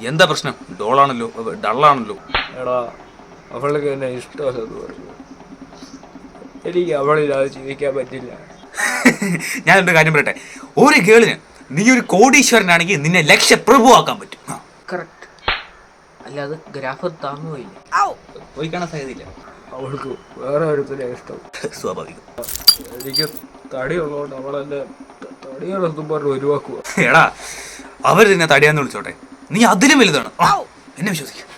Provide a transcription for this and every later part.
എന്താ പ്രശ്നം? ഡോളാണല്ലോ, ഡള്ളാണല്ലോ. എടാ, അവൾക്ക് എന്നെ ഇഷ്ടമല്ലെന്ന് പറഞ്ഞു. എനിക്ക് അവളില്ലാതെ ജീവിക്കാൻ പറ്റില്ല. ഞാൻ എൻ്റെ കാര്യം പറയട്ടെ, ഒരു ഗേളിന് നീ ഒരു കോടീശ്വരനാണെങ്കിൽ നിന്നെ ലക്ഷപ്രഭുവാക്കാൻ പറ്റും. കറക്റ്റ്. അല്ല, അത് ഗ്രാഫ് താങ്ങുകയില്ല, പോയി കാണാൻ സാധ്യതയില്ല. അവൾക്ക് വേറെ ഒരുത്തിനെ ഇഷ്ടം. സ്വാഭാവികം. എനിക്ക് തടിയുള്ളതുകൊണ്ട് അവളെന്നെ തടിയാണെന്നും പറഞ്ഞ് ഒഴിവാക്കുക. എടാ, അവർ നിന്നെ തടിയാന്ന് വിളിച്ചോട്ടെ, നീ അതിലും വലുതാണ്. എന്നെ വിശ്വസിക്കും.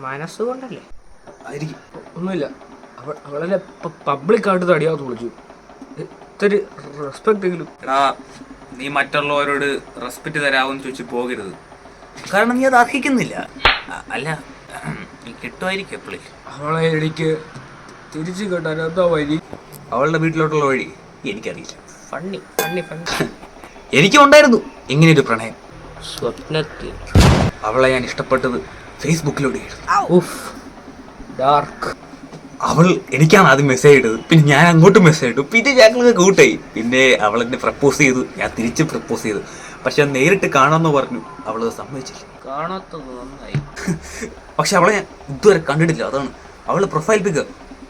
മനസ്സുകൊണ്ടല്ലേ? ആയിരിക്കും. ഒന്നുമില്ല, അവളെന്നെ പബ്ലിക്കായിട്ട് തടിയാന്ന് വിളിച്ചു. ഇത്തിരി റെസ്പെക്റ്റ് എങ്കിലും. എടാ, നീ മറ്റുള്ളവരോട് റെസ്പെക്റ്റ് തരാമെന്ന് ചോദിച്ചു പോകരുത്, കാരണം നീ അത് അർഹിക്കുന്നില്ല. അല്ല, നീ കിട്ടുമായിരിക്കും എപ്പോഴും. അവളെ എനിക്ക് തിരിച്ചു കിട്ടാൻ എന്താ വഴി? അവളുടെ വീട്ടിലോട്ടുള്ള വഴി എനിക്കറിയില്ല. Funny funny funny. എനിക്കും ഉണ്ടായിരുന്നു ഇങ്ങനെയൊരു പ്രണയം. സ്വപ്നത്തിൽ അവളെ ഞാൻ ഇഷ്ടപ്പെട്ടത് ഫേസ്ബുക്കിലൂടെയായിരുന്നു. ഉഫ്, ഡാർക്ക്. അവൾ എനിക്കാണ് ആദ്യം മെസ്സേജ് ഇട്ടത്, പിന്നെ ഞാൻ അങ്ങോട്ട് മെസ്സേജ് ഇട്ടു, പിന്നെ ഞങ്ങൾക്ക് കൂട്ടായി. പിന്നെ അവൾ എന്നെ പ്രപ്പോസ് ചെയ്തു, ഞാൻ തിരിച്ച് പ്രപ്പോസ് ചെയ്തു. പക്ഷെ നേരിട്ട് കാണാമെന്ന് പറഞ്ഞു, അവളത് സമ്മതിച്ചില്ല. കാണാത്തത് നന്നായി. പക്ഷെ അവളെ ഞാൻ ഇതുവരെ കണ്ടിട്ടില്ല. അതാണ് അവളുടെ പ്രൊഫൈൽ പിക്ക്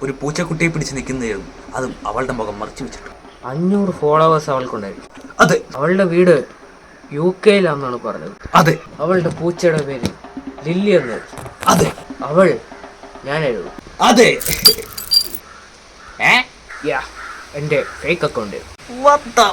ഒരു പൂച്ചക്കുട്ടിയെ പിടിച്ച് നിൽക്കുന്നതായിരുന്നു, അതും അവളുടെ മുഖം മറച്ചു വെച്ചിട്ടു. 500 ഫോളോവേഴ്സ് അവൾക്കുണ്ടായിരുന്നു. അതെ. അവളുടെ വീട് UK-ലാണെന്നാണ് പറഞ്ഞത്. അതെ. അവളുടെ പൂച്ചയുടെ പേര് ലില്ലി എന്ന്. അതെ. അവൾ ഞാൻ എഴുതും. അതെ. എന്റെ ഫേക്ക് അക്കൗണ്ട്. What the